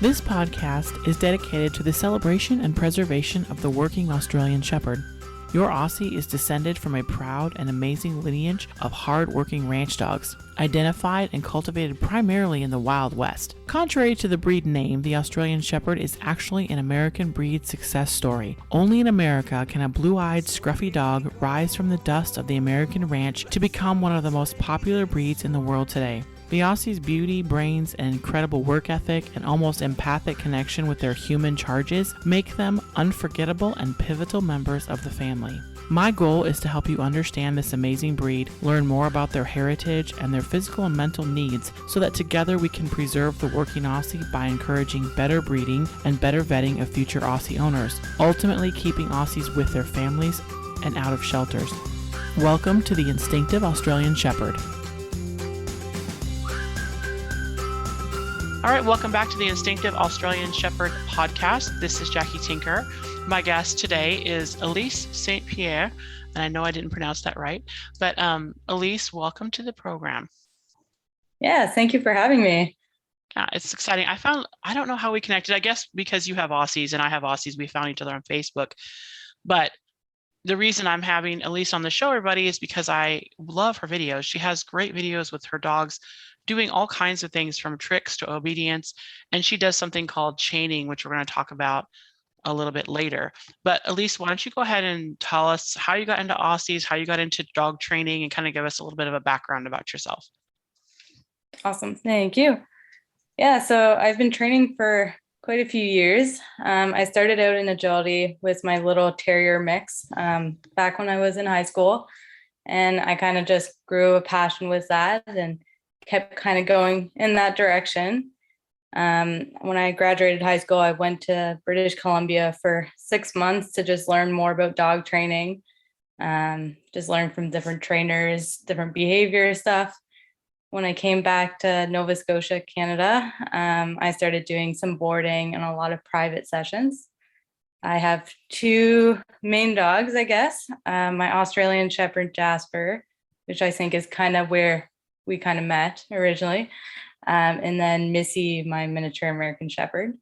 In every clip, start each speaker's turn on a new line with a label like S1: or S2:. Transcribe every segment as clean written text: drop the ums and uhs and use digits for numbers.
S1: This podcast is dedicated to the celebration and preservation of the working Australian Shepherd. Your Aussie is descended from a proud and amazing lineage of hard-working ranch dogs, identified and cultivated primarily in the Wild West. Contrary to the breed name, the Australian Shepherd is actually an American breed success story. Only in America can a blue-eyed, scruffy dog rise from the dust of the American ranch to become one of the most popular breeds in the world today. The Aussie's beauty, brains, and incredible work ethic and almost empathic connection with their human charges make them unforgettable and pivotal members of the family. My goal is to help you understand this amazing breed, learn more about their heritage and their physical and mental needs so that together we can preserve the working Aussie by encouraging better breeding and better vetting of future Aussie owners, ultimately keeping Aussies with their families and out of shelters. Welcome to the Instinctive Australian Shepherd. All right, welcome back to the Instinctive Australian Shepherd podcast. This is Jackie Tinker. My guest today is Élise Saint-Pierre, and I know I didn't pronounce that right, but Élise, welcome to the program.
S2: Yeah, thank you for having me.
S1: It's exciting. I don't know how we connected. I guess because you have Aussies and I have Aussies, we found each other on Facebook. But the reason I'm having Élise on the show, everybody, is because I love her videos. She has great videos with her dogs doing all kinds of things from tricks to obedience. And she does something called chaining, which we're going to talk about a little bit later. But Élise, why don't you go ahead and tell us how you got into Aussies, how you got into dog training, and kind of give us a little bit of a background about yourself.
S2: Awesome. Thank you. Yeah, so I've been training for quite a few years. I started out in agility with my little terrier mix back when I was in high school. And I kind of just grew a passion with that and kept kind of going in that direction. When I graduated high school, I went to British Columbia for 6 months to just learn more about dog training, just learn from different trainers, different behavior stuff. When I came back to Nova Scotia, Canada, I started doing some boarding and a lot of private sessions. I have two main dogs, I guess. My Australian Shepherd, Jasper, which I think is kind of where we kind of met originally. And then Missy, my miniature American Shepherd.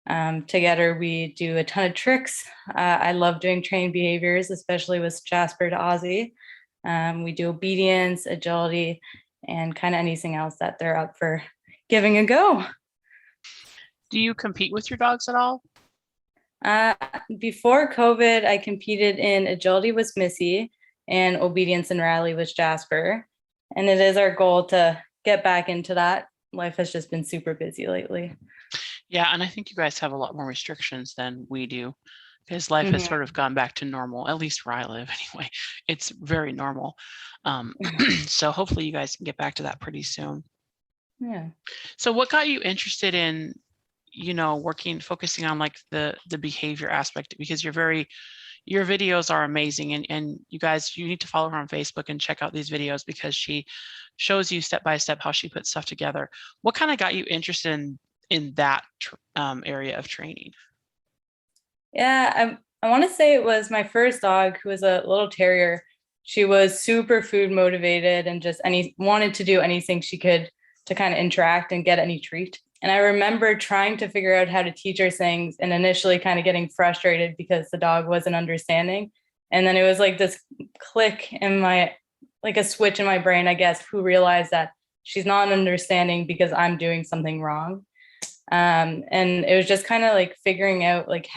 S2: Together, we do a ton of tricks. I love doing trained behaviors, especially with Jasper to Aussie. We do obedience, agility, and kind of anything else that they're up for giving a go.
S1: Do you compete with your dogs at all?
S2: Before COVID, I competed in agility with Missy and obedience and rally with Jasper. And it is our goal to get back into that. Life has just been super busy lately.
S1: Yeah, and I think you guys have a lot more restrictions than we do because life has sort of gone back to normal, at least where I live anyway. It's very normal. So hopefully you guys can get back to that pretty soon.
S2: Yeah.
S1: So what got you interested in, focusing on like the behavior aspect? Because your videos are amazing, and you guys, you need to follow her on Facebook and check out these videos because she shows you step by step how she puts stuff together. What kind of got you interested in that area of training?
S2: Yeah, I want to say it was my first dog, who was a little terrier. She was super food motivated and just wanted to do anything she could to kind of interact and get any treat. And I remember trying to figure out how to teach her things and initially kind of getting frustrated because the dog wasn't understanding. And then it was like this click in like a switch in my brain, I guess, who realized that she's not understanding because I'm doing something wrong. And it was just kind of like figuring out like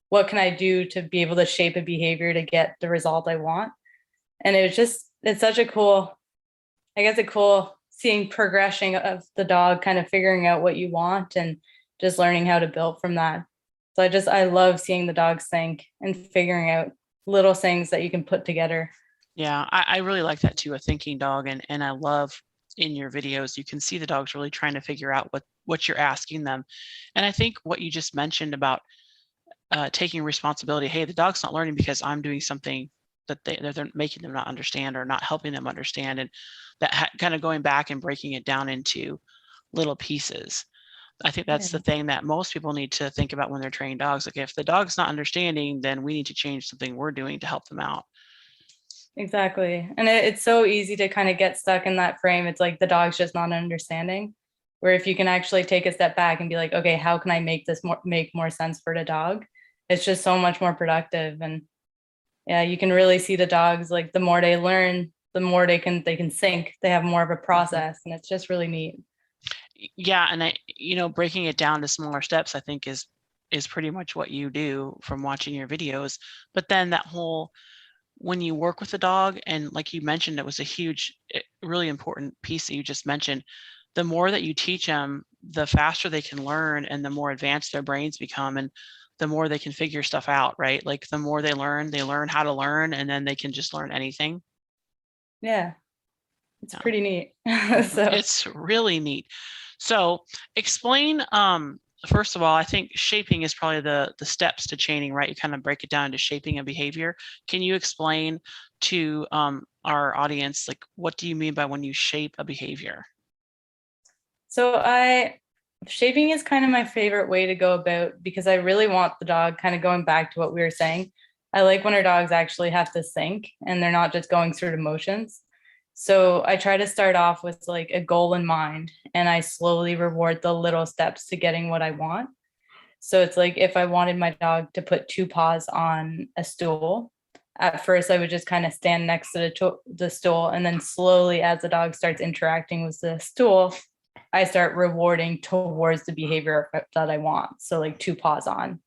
S2: what can I do to be able to shape a behavior to get the result I want. And it's such a cool seeing progression of the dog, kind of figuring out what you want and just learning how to build from that. So I love seeing the dogs think and figuring out little things that you can put together.
S1: Yeah, I really like that too, a thinking dog. And I love in your videos, you can see the dogs really trying to figure out what you're asking them. And I think what you just mentioned about taking responsibility, hey, the dog's not learning because I'm doing something that they're making them not understand or not helping them understand. And that kind of going back and breaking it down into little pieces. I think that's the thing that most people need to think about when they're training dogs. Like if the dog's not understanding, then we need to change something we're doing to help them out.
S2: Exactly. And it's so easy to kind of get stuck in that frame. It's like the dog's just not understanding. where if you can actually take a step back and be like, okay, how can I make this make more sense for the dog? It's just so much more productive. And yeah, you can really see the dogs, like the more they learn, the more they can sync. They have more of a process, and it's just really neat.
S3: Yeah, and breaking it down to smaller steps, I think is pretty much what you do from watching your videos. But then that whole, when you work with the dog, and like you mentioned, it was a huge, really important piece that you just mentioned. The more that you teach them, the faster they can learn, and the more advanced their brains become, and the more they can figure stuff out, right? Like the more they learn how to learn, and then they can just learn anything.
S2: Yeah, it's pretty neat. So
S3: it's really neat. So explain, first of all, I think shaping is probably the steps to chaining, right? You kind of break it down into shaping a behavior. Can you explain to our audience, like, what do you mean by when you shape a behavior?
S2: So shaping is kind of my favorite way to go about, because I really want the dog, kind of going back to what we were saying. I like when our dogs actually have to think and they're not just going through the motions. So I try to start off with like a goal in mind, and I slowly reward the little steps to getting what I want. So it's like, if I wanted my dog to put 2 paws on a stool, at first I would just kind of stand next to the stool, and then slowly, as the dog starts interacting with the stool, I start rewarding towards the behavior that I want. So like 2 paws on.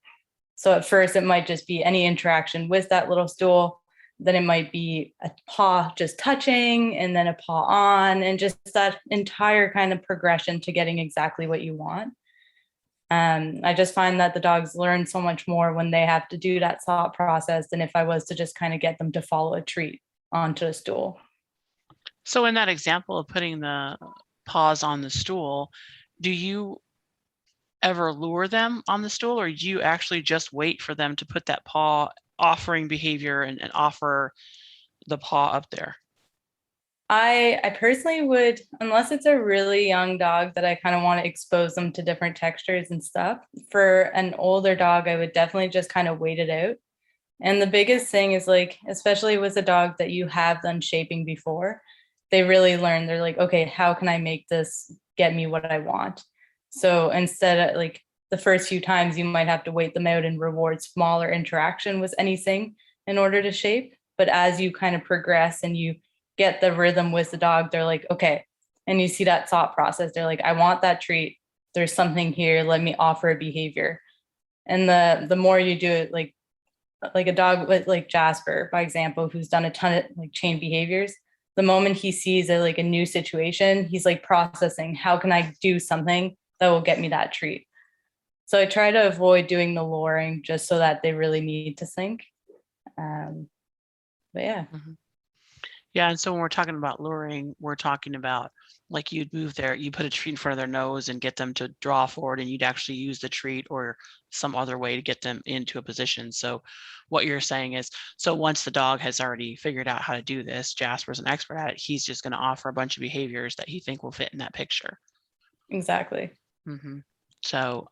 S2: So at first it might just be any interaction with that little stool. Then it might be a paw just touching, and then a paw on, and just that entire kind of progression to getting exactly what you want. I just find that the dogs learn so much more when they have to do that thought process than if I was to just kind of get them to follow a treat onto a stool.
S3: So in that example of putting the paws on the stool, do you ever lure them on the stool, or do you actually just wait for them to put that paw offering behavior and offer the paw up there?
S2: I personally would, unless it's a really young dog that I kind of want to expose them to different textures and stuff. For an older dog, I would definitely just kind of wait it out. And the biggest thing is, like, especially with a dog that you have done shaping before, they really learn. They're like, okay, how can I make this get me what I want? So instead of like the first few times, you might have to wait them out and reward smaller interaction with anything in order to shape. But as you kind of progress and you get the rhythm with the dog, they're like, okay. And you see that thought process. They're like, I want that treat. There's something here. Let me offer a behavior. And the more you do it, like a dog with like Jasper, by example, who's done a ton of like chain behaviors, the moment he sees a new situation, he's like processing, how can I do something that will get me that treat? So I try to avoid doing the luring just so that they really need to think. But yeah.
S3: Mm-hmm. Yeah, and so when we're talking about luring, we're talking about, like, you put a treat in front of their nose and get them to draw forward, and you'd actually use the treat or some other way to get them into a position. So what you're saying is, so once the dog has already figured out how to do this, Jasper's an expert at it, he's just going to offer a bunch of behaviors that he think will fit in that picture.
S2: Exactly.
S3: Mm-hmm. So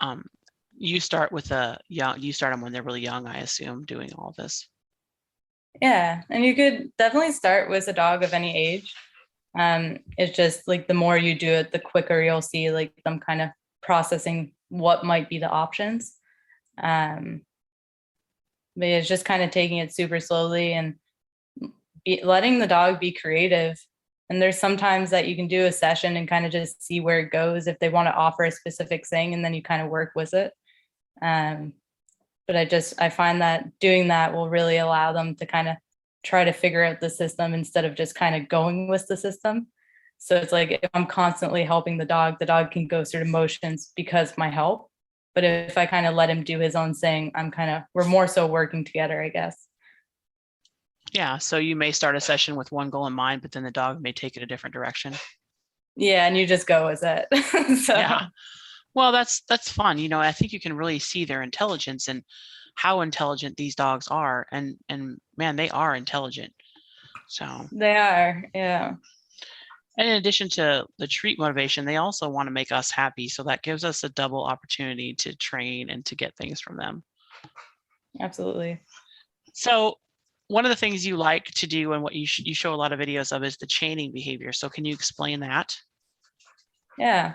S3: you start them when they're really young, I assume, doing all this.
S2: Yeah, and you could definitely start with a dog of any age. It's just like the more you do it, the quicker you'll see like them kind of processing what might be the options. But it's just kind of taking it super slowly and letting the dog be creative. And there's sometimes that you can do a session and kind of just see where it goes if they want to offer a specific thing, and then you kind of work with it. But I find that doing that will really allow them to kind of try to figure out the system instead of just kind of going with the system. So it's like, if I'm constantly helping the dog can go through the motions because of my help. But if I kind of let him do his own thing, we're more so working together, I guess.
S3: Yeah, so you may start a session with one goal in mind, but then the dog may take it a different direction.
S2: Yeah, and you just go with it. So.
S3: Yeah. Well, that's fun. I think you can really see their intelligence and how intelligent these dogs are. And man, they are intelligent. So
S2: they are, yeah.
S3: And in addition to the treat motivation, they also want to make us happy. So that gives us a double opportunity to train and to get things from them.
S2: Absolutely.
S3: So one of the things you like to do, and what you show a lot of videos of, is the chaining behavior. So can you explain that?
S2: Yeah.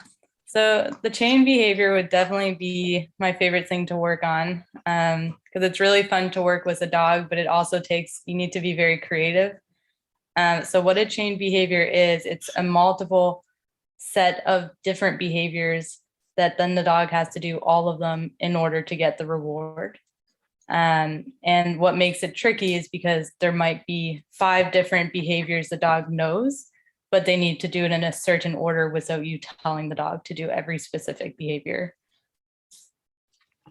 S2: So the chain behavior would definitely be my favorite thing to work on, because it's really fun to work with a dog, but it also takes, you need to be very creative. So what a chain behavior is, it's a multiple set of different behaviors that then the dog has to do all of them in order to get the reward. And what makes it tricky is because there might be 5 different behaviors the dog knows, but they need to do it in a certain order without you telling the dog to do every specific behavior.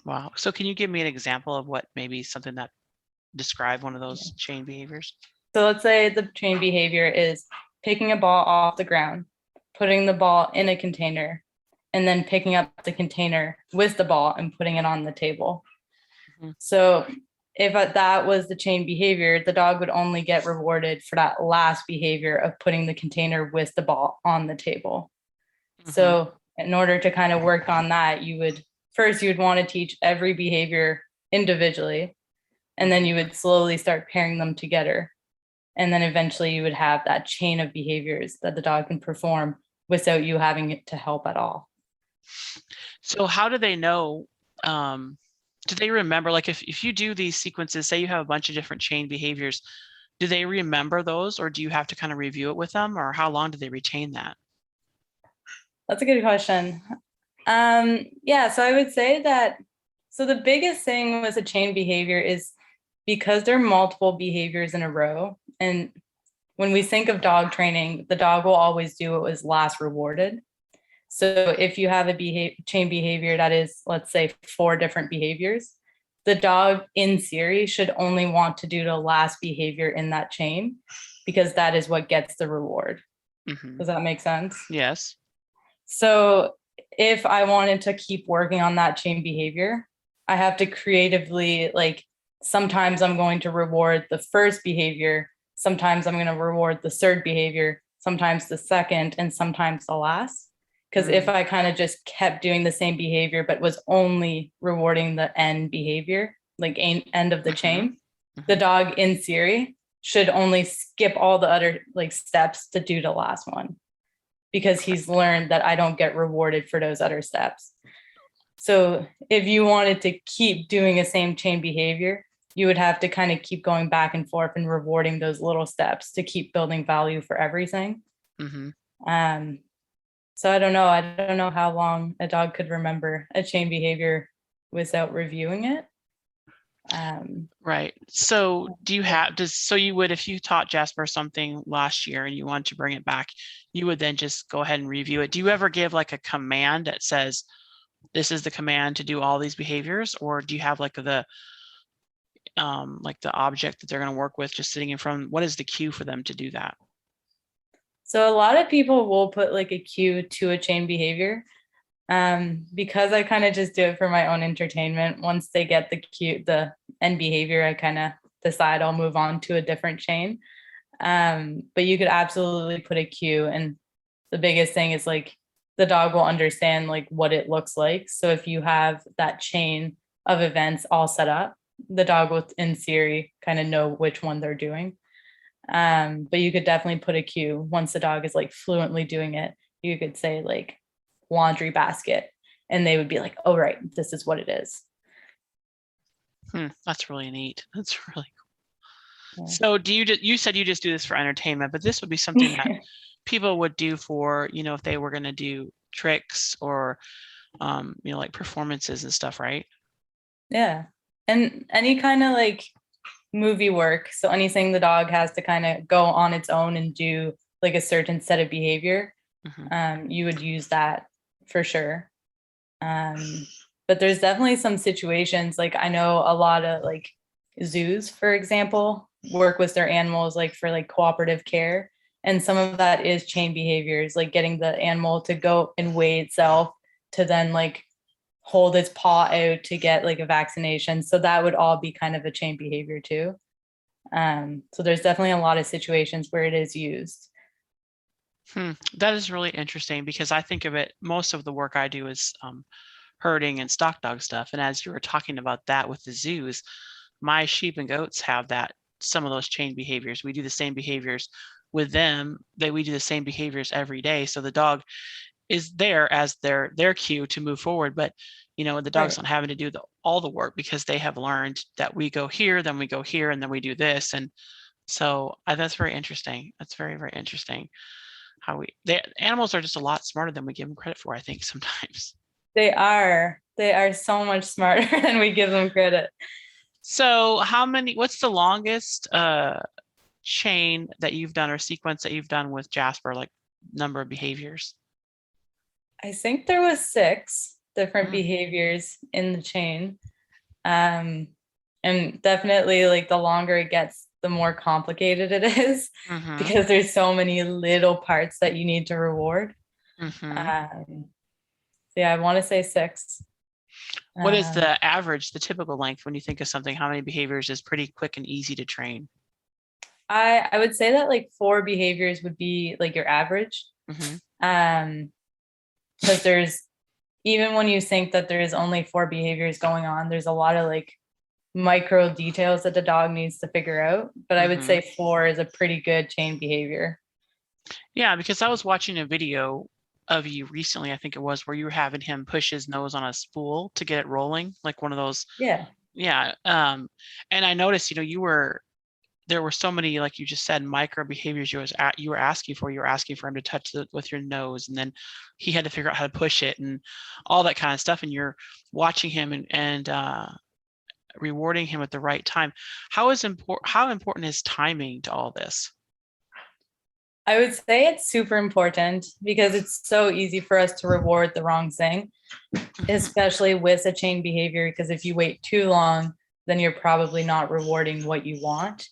S3: Wow. So can you give me an example of what maybe something that describe one of those chain behaviors?
S2: So let's say the chain behavior is picking a ball off the ground, putting the ball in a container, and then picking up the container with the ball and putting it on the table.
S3: Mhm.
S2: So if that was the chain behavior, the dog would only get rewarded for that last behavior of putting the container with the ball on the table.
S3: Mhm.
S2: So in order to kind of work on that, you would want to teach every behavior individually, and then you would slowly start pairing them together. And then eventually you would have that chain of behaviors that the dog can perform without you having it to help at all.
S3: So how do they know? Do they remember, like if you do these sequences, say you have a bunch of different chain behaviors, do they remember those, or do you have to kind of review it with them, or how long do they retain that?
S2: That's a good question. Yeah, so I would say that, so the biggest thing with a chain behavior is because there are multiple behaviors in a row. And when we think of dog training, the dog will always do what was last rewarded. So if you have a chain behavior that is, let's say, 4 different behaviors, the dog in theory should only want to do the last behavior in that chain, because that is what gets the reward.
S3: Mhm.
S2: Does that make sense?
S3: Yes.
S2: So if I wanted to keep working on that chain behavior, I have to creatively, like, sometimes I'm going to reward the first behavior, sometimes I'm going to reward the third behavior, sometimes the second, and sometimes the last. Because if I kind of just kept doing the same behavior, but was only rewarding the end behavior, like end of the chain, the dog in theory should only skip all the other like steps to do the last one, because he's learned that I don't get rewarded for those other steps. So if you wanted to keep doing the same chain behavior, you would have to kind of keep going back and forth and rewarding those little steps to keep building value for everything.
S3: Mhm.
S2: So I don't know. I don't know how long a dog could remember a chain behavior without reviewing it.
S3: Right. So do you have, so you would, if you taught Jasper something last year and you want to bring it back, you would then just go ahead and review it. Do you ever give like a command that says, this is the command to do all these behaviors? Or do you have like the object that they're going to work with just sitting in front? What is the cue for them to do that?
S2: So a lot of people will put like a cue to a chain behavior. Because I kind of just do it for my own entertainment. Once they get the cue, the end behavior, I kind of decide I'll move on to a different chain. But you could absolutely put a cue, and the biggest thing is like the dog will understand like what it looks like. So if you have that chain of events all set up, the dog will in theory kind of know which one they're doing. But you could definitely put a cue once the dog is like fluently doing it. You could say like laundry basket, and they would be like, oh, right, this is what it is.
S3: That's really neat. That's really cool.
S2: Yeah.
S3: So do you said you just do this for entertainment, but this would be something that people would do for, if they were going to do tricks or, like performances and stuff, right?
S2: Yeah. And any kind of like movie work. So anything the dog has to kind of go on its own and do like a certain set of behavior, you would use that for sure. But there's definitely some situations, like I know a lot of like zoos, for example, work with their animals like for like cooperative care. And some of that is chain behaviors, like getting the animal to go and weigh itself, to then like hold its paw out to get like a vaccination. So that would all be kind of a chain behavior too. So there's definitely a lot of situations where it is used.
S3: That is really interesting, because I think of it, most of the work I do is herding and stock dog stuff. And as you were talking about that with the zoos, my sheep and goats have some of those chain behaviors. We do the same behaviors with them, we do the same behaviors every day. So the dog is there as their cue to move forward. But, you know, the dog's
S2: Right.
S3: not having to do all the work because they have learned that we go here, then we go here, and then we do this. And so that's very interesting. That's very, very interesting. How the animals are just a lot smarter than we give them credit for, I think, sometimes.
S2: They are so much smarter than we give them credit.
S3: So what's the longest chain that you've done or sequence that you've done with Jasper, like number of behaviors?
S2: I think there was 6 different behaviors in the chain. And definitely like the longer it gets, the more complicated it is because there's so many little parts that you need to reward. Yeah, I want to say 6.
S3: What is the average, the typical length when you think of something? How many behaviors is pretty quick and easy to train?
S2: I would say that like 4 behaviors would be like your average. Because there's, even when you think that there is only 4 behaviors going on, there's a lot of like micro details that the dog needs to figure out. But I would say 4 is a pretty good chain behavior.
S3: Yeah, because I was watching a video of you recently, I think it was, where you were having him push his nose on a spool to get it rolling, like one of those.
S2: Yeah.
S3: And I noticed, you know, there were so many, like you just said, micro behaviors you were asking for. You were asking for him to touch with your nose, and then he had to figure out how to push it and all that kind of stuff. And you're watching him and rewarding him at the right time. How important is timing to all this?
S2: I would say it's super important because it's so easy for us to reward the wrong thing, especially with a chain behavior, because if you wait too long, then you're probably not rewarding what you want.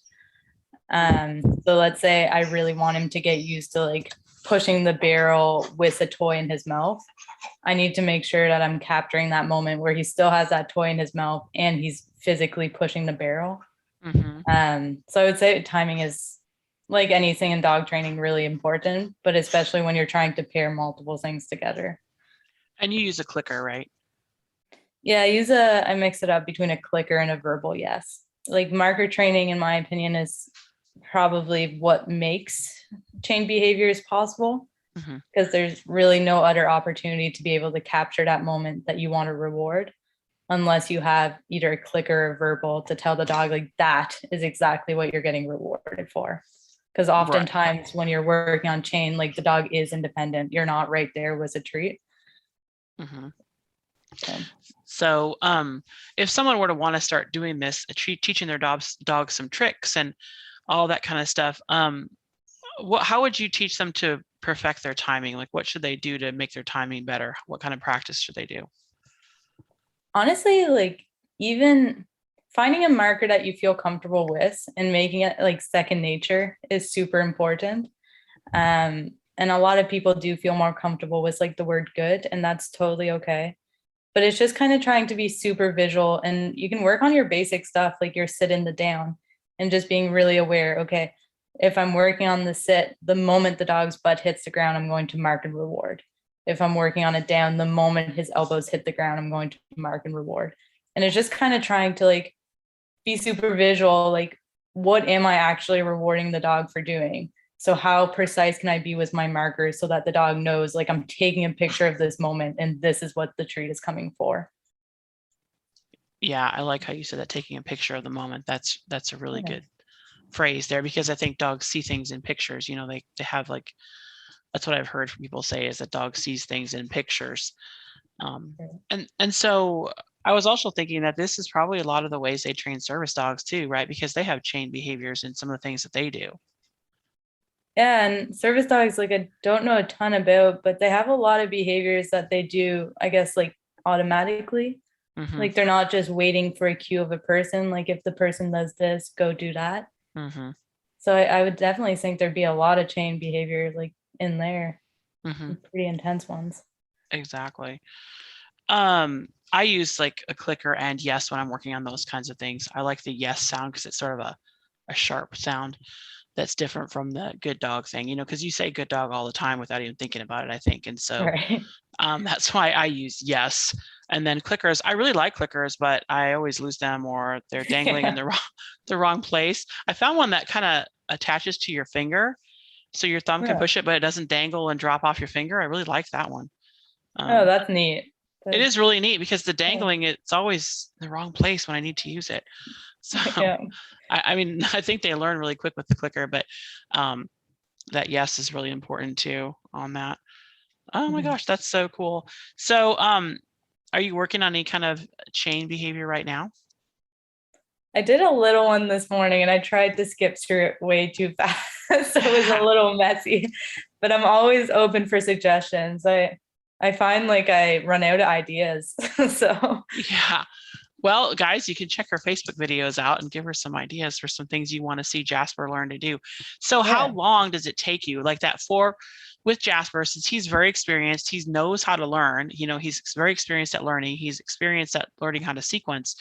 S2: So let's say I really want him to get used to like pushing the barrel with a toy in his mouth. I need to make sure that I'm capturing that moment where he still has that toy in his mouth and he's physically pushing the barrel. So I would say timing is, like anything in dog training, really important, but especially when you're trying to pair multiple things together.
S3: And you use a clicker, right?
S2: Yeah, I mix it up between a clicker and a verbal yes. Like marker training, in my opinion, is probably what makes chain behaviors possible, because there's really no other opportunity to be able to capture that moment that you want to reward unless you have either a clicker or verbal to tell the dog like that is exactly what you're getting rewarded for. Because oftentimes when you're working on chain, like the dog is independent. You're not right there with a treat.
S3: So if someone were to want to start doing this, teaching their dogs some tricks and all that kind of stuff, how would you teach them to perfect their timing? Like what should they do to make their timing better? What kind of practice should they do?
S2: Honestly, like even finding a marker that you feel comfortable with and making it like second nature is super important. And a lot of people do feel more comfortable with like the word good, and that's totally okay. But it's just kind of trying to be super visual, and you can work on your basic stuff like your sit and the down, and just being really aware, okay, if I'm working on the sit, the moment the dog's butt hits the ground, I'm going to mark and reward. If I'm working on it down, the moment his elbows hit the ground, I'm going to mark and reward. And it's just kind of trying to like be super visual, like what am I actually rewarding the dog for doing? So how precise can I be with my markers so that the dog knows like I'm taking a picture of this moment and this is what the treat is coming for.
S3: Yeah, I like how you said that, taking a picture of the moment. That's a really good phrase there, because I think dogs see things in pictures. You know, they have like, that's what I've heard from people say, is that dog sees things in pictures. And so I was also thinking that this is probably a lot of the ways they train service dogs too, right? Because they have chain behaviors in some of the things that they do.
S2: Yeah, and service dogs, like I don't know a ton about, but they have a lot of behaviors that they do, I guess, like automatically. Like they're not just waiting for a cue of a person. Like if the person does this, go do that. So I would definitely think there'd be a lot of chain behavior like in there, pretty intense ones.
S3: Exactly. I use like a clicker and yes when I'm working on those kinds of things. I like the yes sound because it's sort of a sharp sound that's different from the good dog thing, you know, because you say good dog all the time without even thinking about it, I think. And so that's why I use yes. And then clickers, I really like clickers, but I always lose them, or they're dangling in the wrong place. I found one that kind of attaches to your finger, So your thumb can
S2: Yeah.
S3: push it, but it doesn't dangle and drop off your finger. I really like that one.
S2: Oh, that's neat.
S3: It is really neat because the
S2: Yeah.
S3: dangling, it's always the wrong place when I need to use it. So
S2: Yeah.
S3: I mean, I think they learn really quick with the clicker, but that yes is really important too on that. Oh my
S2: Mhm.
S3: gosh, that's so cool. So are you working on any kind of chain behavior right now?
S2: I did a little one this morning and I tried to skip through it way too fast. So it was a little messy, but I'm always open for suggestions. I find like I run out of ideas. So
S3: Yeah. Well, guys, you can check her Facebook videos out and give her some ideas for some things you want to see Jasper learn to do. So how
S2: yeah.
S3: long does it take you? Like that with Jasper, since he's very experienced, he knows how to learn, he's very experienced at learning, he's experienced at learning how to sequence.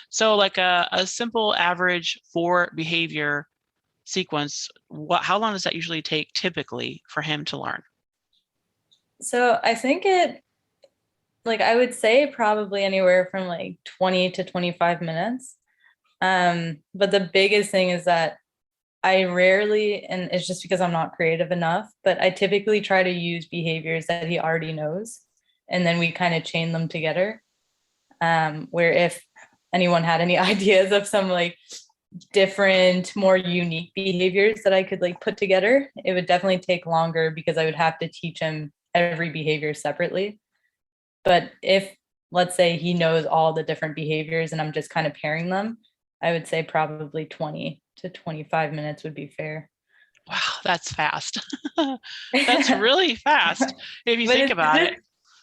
S3: So like a simple average 4 behavior sequence, how long does that usually take typically for him to learn?
S2: So I think I would say probably anywhere from like 20 to 25 minutes. But the biggest thing is that I rarely, and it's just because I'm not creative enough, but I typically try to use behaviors that he already knows. And then we kind of chain them together. Where if anyone had any ideas of some like different, more unique behaviors that I could like put together, it would definitely take longer because I would have to teach him every behavior separately. But if, let's say, he knows all the different behaviors and I'm just kind of pairing them, I would say probably 20 to 25 minutes would be fair.
S3: Wow, that's fast. That's really fast if you
S2: But
S3: think
S2: it's
S3: about it.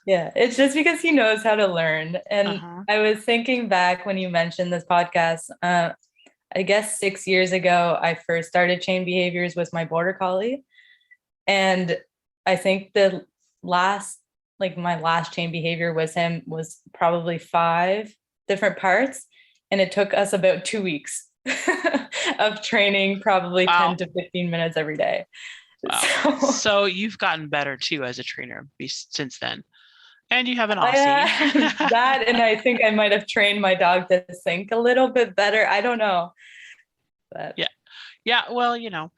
S2: yeah, it's just because he knows how to learn. And
S3: Uh-huh.
S2: I was thinking back when you mentioned this podcast, I guess 6 years ago, I first started chain behaviors with my border collie. And I think my last chain behavior with him was probably 5 different parts. And it took us about 2 weeks of training, probably
S3: Wow.
S2: 10 to 15 minutes every day.
S3: Wow. So you've gotten better too as a trainer since then. And you have an Aussie.
S2: That, and I think I might have trained my dog to think a little bit better. I don't know. But
S3: Yeah. Yeah. Well,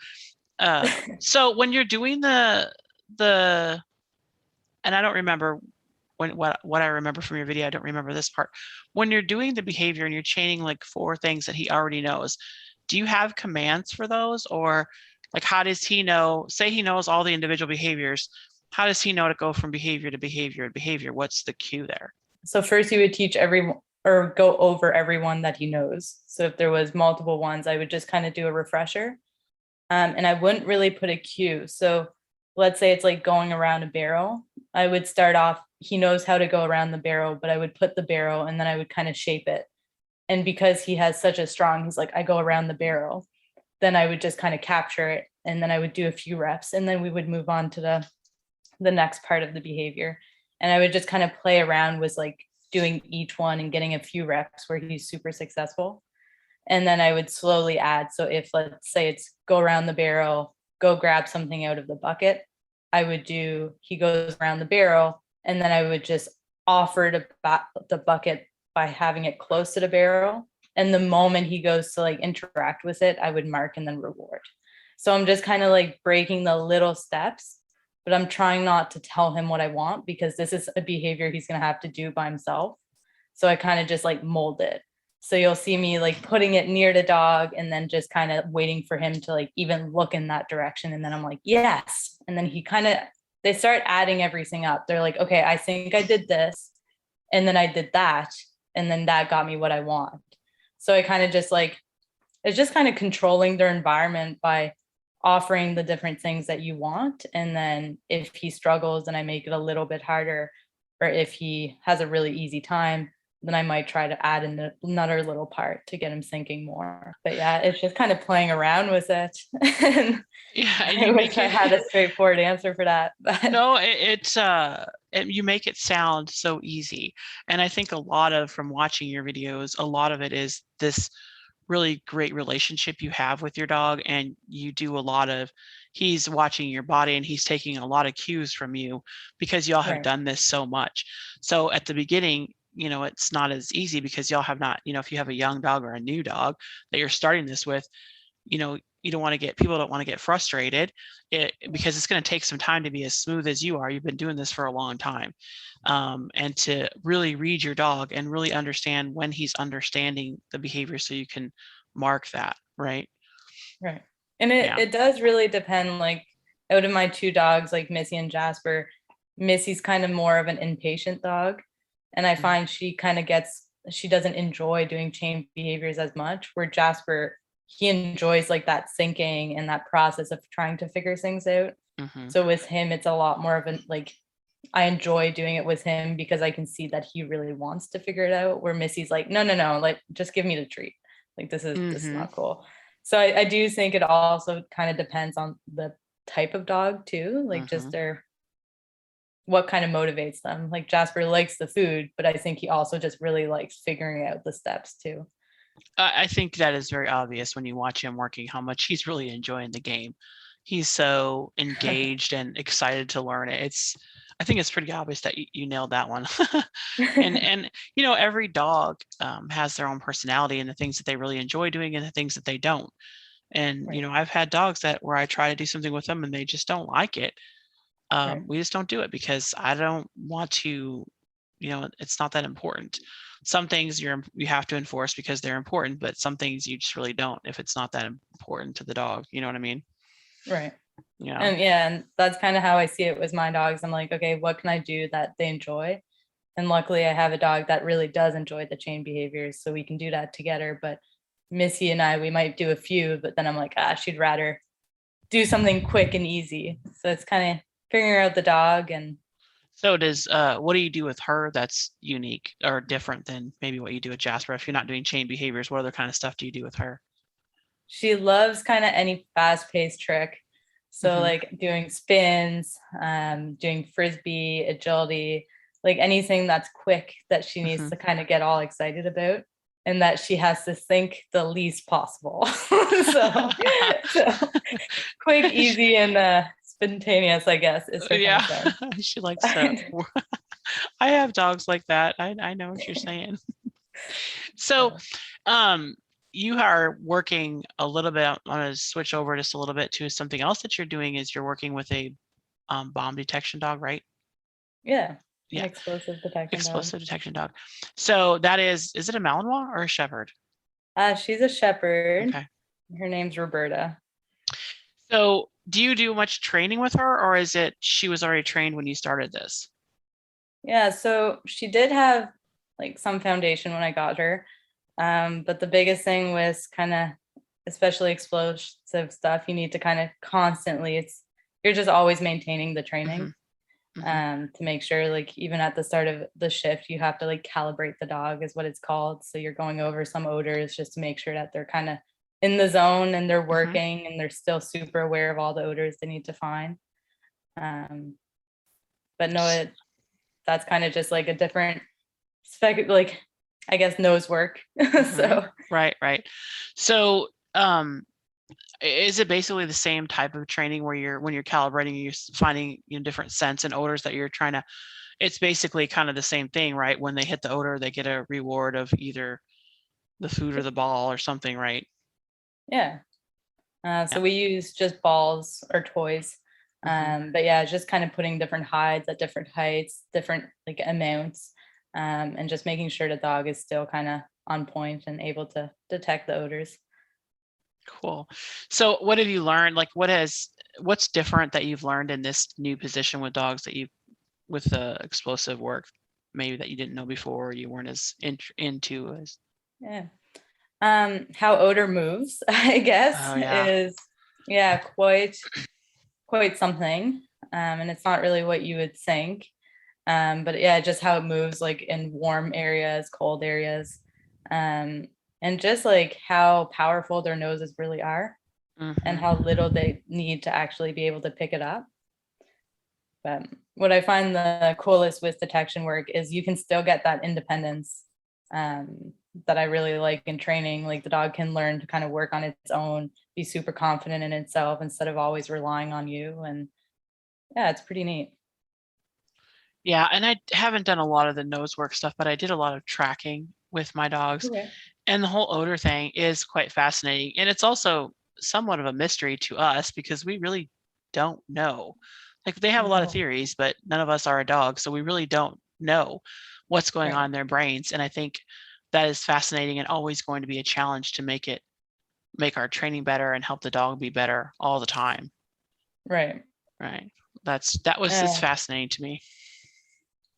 S3: so when you're doing the, and I don't remember what I remember from your video, I don't remember this part. When you're doing the behavior and you're chaining like 4 things that he already knows, do you have commands for those? Or like, how does he know, say he knows all the individual behaviors, how does he know to go from behavior to behavior to behavior? What's the cue there?
S2: so first he would teach everyone or go over everyone that he knows. So if there was multiple ones, I would just kind of do a refresher. And I wouldn't really put a cue. So let's say it's like going around a barrel. I would start off, he knows how to go around the barrel, but I would put the barrel and then I would kind of shape it. And because he has such a strong, he's like, I go around the barrel, then I would just kind of capture it. And then I would do a few reps and then we would move on to the next part of the behavior. And I would just kind of play around with like doing each one and getting a few reps where he's super successful. And then I would slowly add. So if let's say it's go around the barrel, go grab something out of the bucket, I would do, he goes around the barrel, and then I would just offer to the bucket by having it close to the barrel. And the moment he goes to like interact with it, I would mark and then reward. So I'm just kind of like breaking the little steps, but I'm trying not to tell him what I want because this is a behavior he's going to have to do by himself. So I kind of just like mold it. So you'll see me like putting it near the dog and then just kind of waiting for him to like even look in that direction. And then I'm like, yes. And then they start adding everything up. They're like, okay, I think I did this. And then I did that. And then that got me what I want. So I kind of just like, it's just kind of controlling their environment by offering the different things that you want. And then if he struggles, then I make it a little bit harder. Or if he has a really easy time, then I might try to add in another little part to get him thinking more. But yeah, it's just kind of playing around with it.
S3: Yeah, and
S2: I wish I had a straightforward answer for that. But
S3: no, you make it sound so easy. And I think from watching your videos, a lot of it is this really great relationship you have with your dog, and you do he's watching your body and he's taking a lot of cues from you because y'all have done this so much. So at the beginning, it's not as easy because y'all have not, if you have a young dog or a new dog that you're starting this with, people don't want to get frustrated because it's going to take some time to be as smooth as you are. You've been doing this for a long time. And to really read your dog and really understand when he's understanding the behavior so you can mark that, right?
S2: Right. And it does really depend, like out of my two dogs, like Missy and Jasper, Missy's kind of more of an impatient dog. And I find she doesn't enjoy doing chain behaviors as much, where Jasper, he enjoys like that thinking and that process of trying to figure things out. So with him, it's a lot more of like, I enjoy doing it with him because I can see that he really wants to figure it out, where Missy's like, no, like just give me the treat. Like this is not cool. So I do think it also kind of depends on the type of dog too, like just what kind of motivates them. Like Jasper likes the food, but I think he also just really likes figuring out the steps too.
S3: I think that is very obvious when you watch him working, how much he's really enjoying the game. He's so engaged and excited to learn it. I think it's pretty obvious that you nailed that one. and every dog has their own personality and the things that they really enjoy doing and the things that they don't. And I've had dogs where I try to do something with them and they just don't like it. We just don't do it because I don't want to, it's not that important. Some things you have to enforce because they're important, but some things you just really don't if it's not that important to the dog. You know what I mean?
S2: Right.
S3: Yeah.
S2: And that's kind of how I see it with my dogs. I'm like, okay, what can I do that they enjoy? And luckily I have a dog that really does enjoy the chain behaviors, so we can do that together. But Missy and we might do a few, but then I'm like, she'd rather do something quick and easy. So it's kind of figuring out the dog. And
S3: so what do you do with her that's unique or different than maybe what you do with Jasper? If you're not doing chain behaviors, what other kind of stuff do you do with her?
S2: She loves kind of any fast-paced trick. So like doing spins, doing frisbee, agility, like anything that's quick that she needs to kind of get all excited about, and that she has to think the least possible. so quick, easy, and spontaneous, I guess, is her kind of thing.
S3: She likes that. I have dogs like that. I know what you're saying. So you are working a little bit, I want to switch over just a little bit to something else that you're doing, is you're working with a bomb detection dog, right?
S2: Yeah. Explosive
S3: detection dog. So that is it a Malinois or a Shepherd?
S2: She's a Shepherd.
S3: Okay.
S2: Her name's Roberta.
S3: So do you do much training with her, or is it she was already trained when you started this?
S2: Yeah, so she did have like some foundation when I got her. But the biggest thing was kind of, especially explosive stuff, you need to kind of constantly, you're just always maintaining the training to make sure, like even at the start of the shift, you have to like calibrate the dog is what it's called. So you're going over some odors just to make sure that they're kind of in the zone and they're working and they're still super aware of all the odors they need to find. But no, that's kind of just like a different like, I guess, nose work. So
S3: right. So is it basically the same type of training where when you're calibrating, you're finding different scents and odors that you're trying to, it's basically kind of the same thing, right? When they hit the odor, they get a reward of either the food or the ball or something, right?
S2: Yeah. So we use just balls or toys. But yeah, just kind of putting different hides at different heights, different like amounts. And just making sure the dog is still kind of on point and able to detect the odors.
S3: Cool. So what have you learned? Like what's different that you've learned in this new position with dogs with the explosive work, maybe that you didn't know before, or you weren't as into as?
S2: Yeah. How odor moves, I guess, is quite something. And it's not really what you would think. But yeah, just how it moves, like in warm areas, cold areas, and just like how powerful their noses really are and how little they need to actually be able to pick it up. But what I find the coolest with detection work is you can still get that independence that I really like in training. Like the dog can learn to kind of work on its own, be super confident in itself instead of always relying on you. And yeah, it's pretty neat.
S3: Yeah, and I haven't done a lot of the nose work stuff, but I did a lot of tracking with my dogs. Okay. And the whole odor thing is quite fascinating. And it's also somewhat of a mystery to us because we really don't know. Like they have a lot of
S2: No.
S3: theories, but none of us are a dog, so we really don't know what's going on
S2: Right.
S3: in their brains. And I think that is fascinating and always going to be a challenge to make our training better and help the dog be better all the time.
S2: Right.
S3: Right. It's fascinating to me.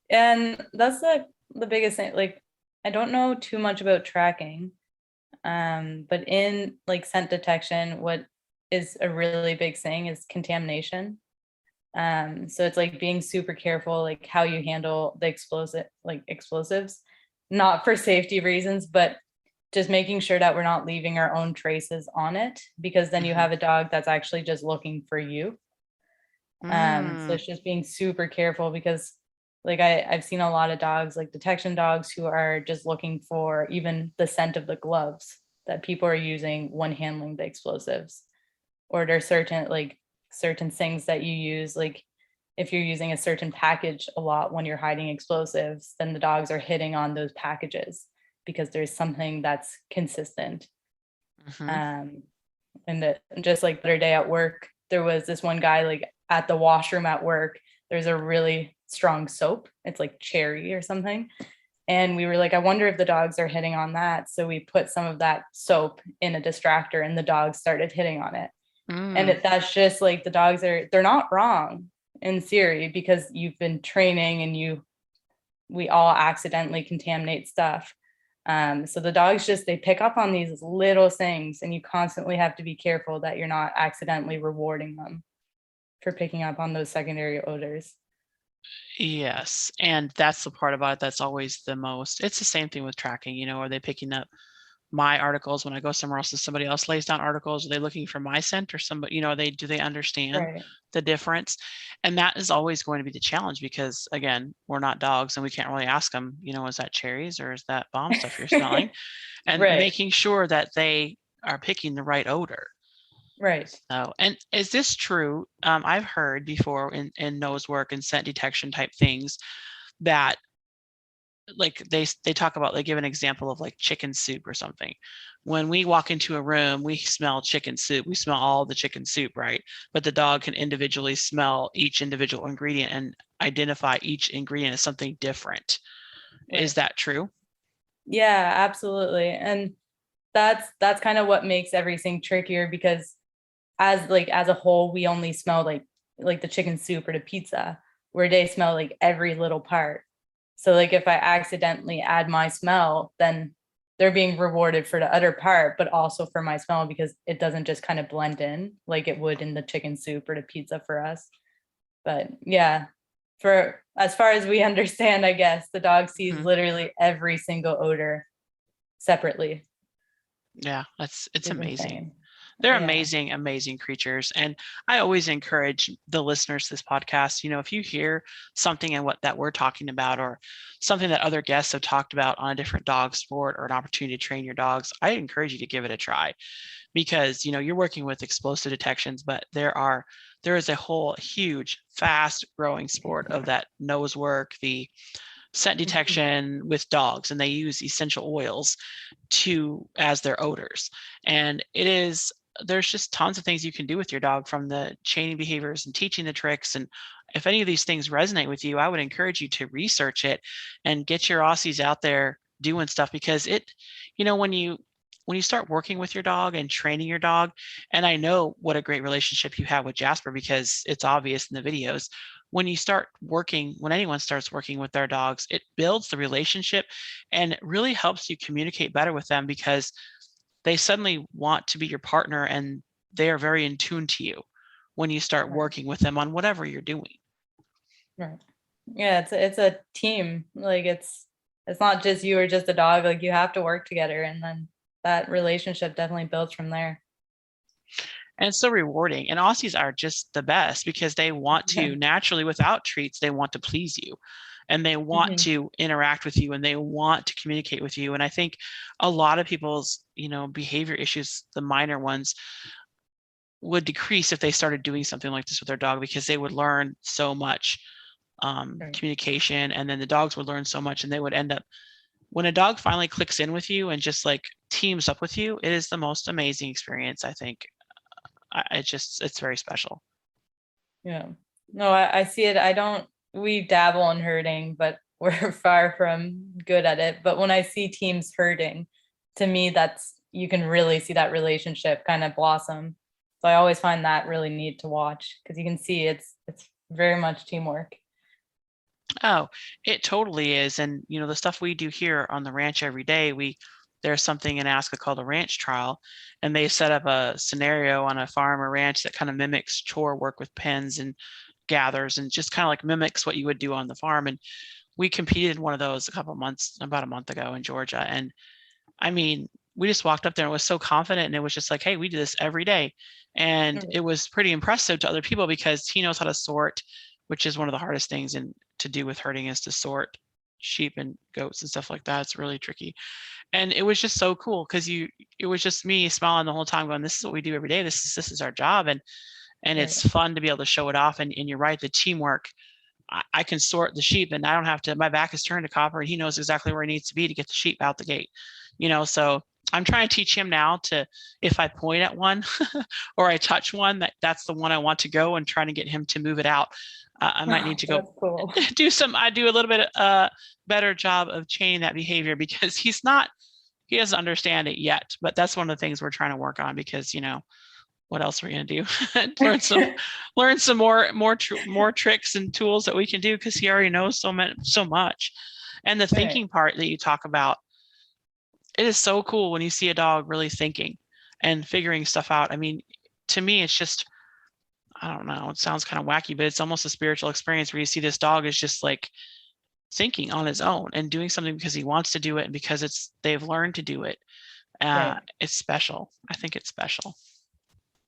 S2: And that's the biggest thing. Like, I don't know too much about tracking, but in like scent detection, what is a really big thing is contamination. So it's like being super careful, like how you handle the explosives, not for safety reasons, but just making sure that we're not leaving our own traces on it, because then you
S3: Mhm.
S2: have a dog that's actually just looking for you. So
S3: Mm.
S2: it's just being super careful, because like I've seen a lot of dogs, like detection dogs, who are just looking for even the scent of the gloves that people are using when handling the explosives. Or there's certain things that you use, like if you're using a certain package a lot when you're hiding explosives, then the dogs are hitting on those packages because there's something that's consistent.
S3: Mhm.
S2: Um, just like the other day at work, there was this one guy, like at the washroom at work, there's a really strong soap. It's like cherry or something. And we were like, I wonder if the dogs are hitting on that. So we put some of that soap in a distractor and the dogs started hitting on it. And
S3: Mm.
S2: that's just like the dogs they're not wrong in theory, because you've been training and we all accidentally contaminate stuff. So the dogs they pick up on these little things, and you constantly have to be careful that you're not accidentally rewarding them for picking up on those secondary odors.
S3: Yes. And that's the part about it that's always the most. It's the same thing with tracking. Are they picking up my articles when I go somewhere else and somebody else lays down articles? Are they looking for my scent or somebody, do they understand
S2: Right.
S3: the difference? And that is always going to be the challenge because again, we're not dogs and we can't really ask them, is that cherries or is that bomb stuff you're smelling? And
S2: Right.
S3: making sure that they are picking the right odor.
S2: Right.
S3: So, and is this true? I've heard before in nose work and scent detection type things that like they talk about, they give an example of like chicken soup or something. When we walk into a room, we smell chicken soup. We smell all the chicken soup, right? But the dog can individually smell each individual ingredient and identify each ingredient as something different. Is
S2: Right.
S3: that true?
S2: Yeah, absolutely. And that's kind of what makes everything trickier, because as a whole, we only smell like the chicken soup or the pizza, where they smell like every little part. So like if I accidentally add my smell, then they're being rewarded for the other part, but also for my smell, because it doesn't just kind of blend in like it would in the chicken soup or the pizza for us. But yeah, for as far as we understand, I guess the dog sees
S3: Mhm.
S2: literally every single odor separately.
S3: Yeah, it's
S2: It's
S3: amazing.
S2: insane.
S3: They're
S2: Yeah.
S3: amazing, amazing creatures. And I always encourage the listeners to this podcast, if you hear something in what that we're talking about or something that other guests have talked about on a different dog sport or an opportunity to train your dogs, I encourage you to give it a try because, you're working with explosive detections, but there is a whole huge, fast growing sport of that nose work, the scent
S2: Mhm.
S3: detection with dogs, and they use essential oils as their odors. And there's just tons of things you can do with your dog, from the training behaviors and teaching the tricks. And if any of these things resonate with you, I would encourage you to research it and get your Aussies out there doing stuff, because when you start working with your dog and training your dog, and I know what a great relationship you have with Jasper because it's obvious in the videos. When anyone starts working with their dogs, it builds the relationship and it really helps you communicate better with them because they suddenly want to be your partner and they are very in tune to you when you start
S2: Right.
S3: working with them on whatever you're doing.
S2: Right. Yeah, it's a team. Like it's not just you or just a dog. Like you have to work together, and then that relationship definitely builds from there.
S3: And it's so rewarding. And Aussies are just the best because they want
S2: Yeah.
S3: to naturally, without treats, they want to please you and they want
S2: Mhm.
S3: to interact with you and they want to communicate with you. And I think a lot of people's, behavior issues, the minor ones, would decrease if they started doing something like this with their dog because they would learn so much
S2: Right.
S3: communication, and then the dogs would learn so much and they would end up, when a dog finally clicks in with you and just like teams up with you, it is the most amazing experience, I think. it's very special.
S2: Yeah. No, I see it. We dabble in herding, but we're far from good at it. But when I see teams herding, to me, you can really see that relationship kind of blossom. So I always find that really neat to watch, because you can see it's very much teamwork.
S3: Oh, it totally is. And the stuff we do here on the ranch every day, there's something in Alaska called a ranch trial, and they set up a scenario on a farm or ranch that kind of mimics chore work with pens and gathers, and just kind of like mimics what you would do on the farm. And we competed in one of those about a month ago in Georgia. And I mean, we just walked up there and was so confident, and it was just like, hey, we do this every day. And it was pretty impressive to other people, because he knows how to sort, which is one of the hardest things to do with herding, is to sort sheep and goats and stuff like that. It's really tricky. And it was just so cool, because it was just me smiling the whole time going, this is what we do every day. This is our job. And it's fun to be able to show it off. And you're right, the teamwork. I can sort the sheep, and I don't have to, my back is turned to Copper, and he knows exactly where he needs to be to get the sheep out the gate. So I'm trying to teach him now to, if I point at one or I touch one, that's the one I want to go, and trying to get him to move it out. I might need to go
S2: cool.
S3: do a little bit better job of chaining that behavior, because he doesn't understand it yet. But that's one of the things we're trying to work on, because what else are we going to do? learn some more tricks and tools that we can do, because he already knows so much. And the thinking part that you talk about, it is so cool when you see a dog really thinking and figuring stuff out. I mean, to me, it's just, I don't know, it sounds kind of wacky, but it's almost a spiritual experience where you see this dog is just like thinking on his own and doing something because he wants to do it, and because they've learned to do it. It's special. I think it's special.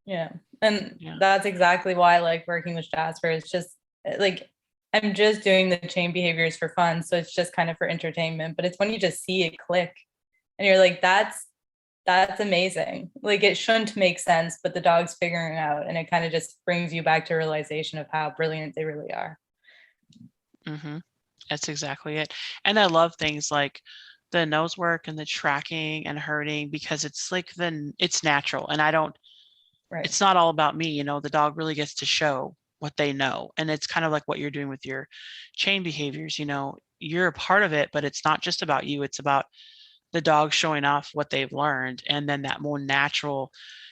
S2: Yeah. And that's exactly why I like working with Jasper. It's just like, I'm just doing the chain behaviors for fun. So it's just kind of for entertainment, but it's when you just see it click and you're like, that's amazing. Like, it shouldn't make sense, but the dog's figuring it out. And it kind of just brings you back to realization of how brilliant they really are.
S3: Mm-hmm. That's exactly it. And I love things like the nose work and the tracking and herding, because it's like, it's natural. And it's not all about me, the dog really gets to show what they know. And it's kind of like what you're doing with your chain behaviors. You're a part of it, but it's not just about you. It's about the dog showing off what they've learned. And then that more natural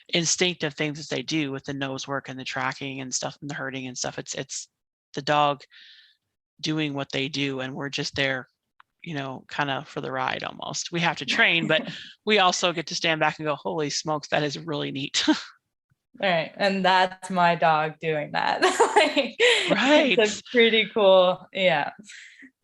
S3: instinctive things that they do with the nose work and the tracking and stuff and the herding and stuff. It's the dog doing what they do. And we're just there, kind of for the ride almost. We have to train, but we also get to stand back and go, holy smokes, that is really neat.
S2: All right. And that's my dog doing that.
S3: Right.
S2: It's pretty cool. Yeah.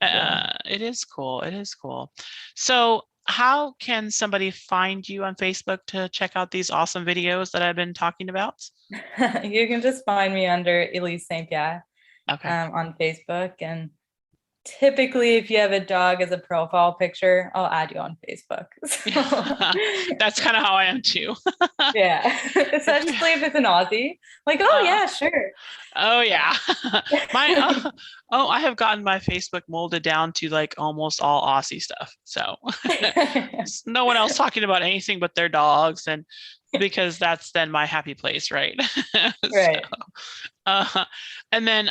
S3: It is cool. It is cool. So how can somebody find you on Facebook to check out these awesome videos that I've been talking about?
S2: You can just find me under Élise Saint-Pierre on Facebook. And typically, if you have a dog as a profile picture, I'll add you on Facebook. So.
S3: That's kind of how I am too.
S2: Yeah, especially if it's an Aussie. Like, yeah, sure.
S3: Oh yeah. I have gotten my Facebook molded down to like almost all Aussie stuff. So no one else talking about anything but their dogs, and because that's then my happy place, right?
S2: Right.
S3: And then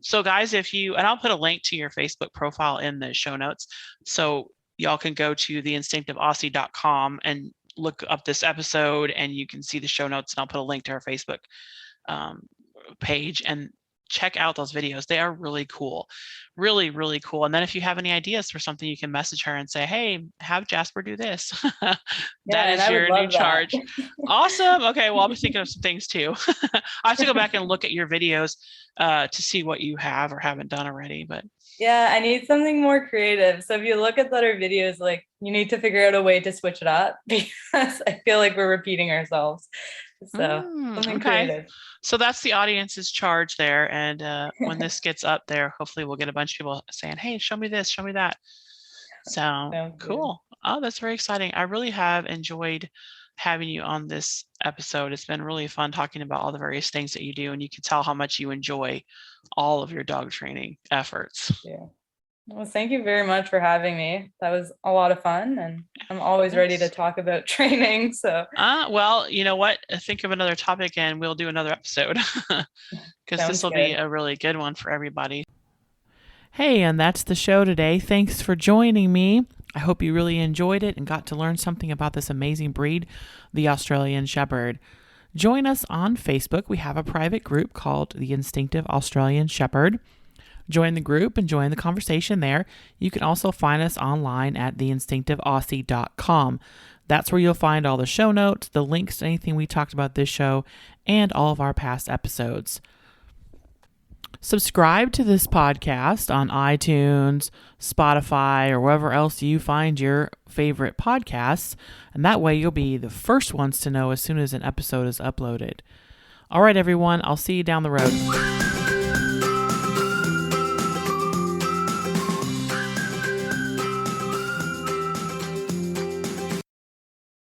S3: so guys, and I'll put a link to your Facebook profile in the show notes, so y'all can go to theinstinctiveaussie.com and look up this episode, and you can see the show notes, and I'll put a link to our Facebook page, and check out those videos. They are really cool, really, really cool. And then if you have any ideas for something, you can message her and say, hey, have Jasper do this. That is your new charge. Awesome. Okay, well, I'll be thinking of some things too. I have to go back and look at your videos to see what you have or haven't done already. But
S2: yeah, I need something more creative. So if you look at the other videos, like, you need to figure out a way to switch it up, because I feel like we're repeating ourselves. So something creative.
S3: So that's the audience's charge there. And when this gets up there, hopefully we'll get a bunch of people saying, hey, show me this, show me that. So cool. Oh, that's very exciting. I really have enjoyed having you on this episode. It's been really fun talking about all the various things that you do, and you can tell how much you enjoy all of your dog training efforts.
S2: Yeah. Well, thank you very much for having me. That was a lot of fun, and I'm always ready to
S3: Yes.
S2: talk about training. So
S3: Well, you know what? Think of another topic and we'll do another episode because this
S2: sounds
S3: will be
S2: good.
S3: a really good one for everybody.
S1: Hey, and that's the show today. Thanks for joining me. I hope you really enjoyed it and got to learn something about this amazing breed, the Australian Shepherd. Join us on Facebook. We have a private group called the Instinctive Australian Shepherd. Join the group and join the conversation there. You can also find us online at theinstinctiveaussie.com. That's where you'll find all the show notes, the links to anything we talked about this show, and all of our past episodes. Subscribe to this podcast on iTunes, Spotify, or wherever else you find your favorite podcasts, and that way you'll be the first ones to know as soon as an episode is uploaded. All right, everyone, I'll see you down the road.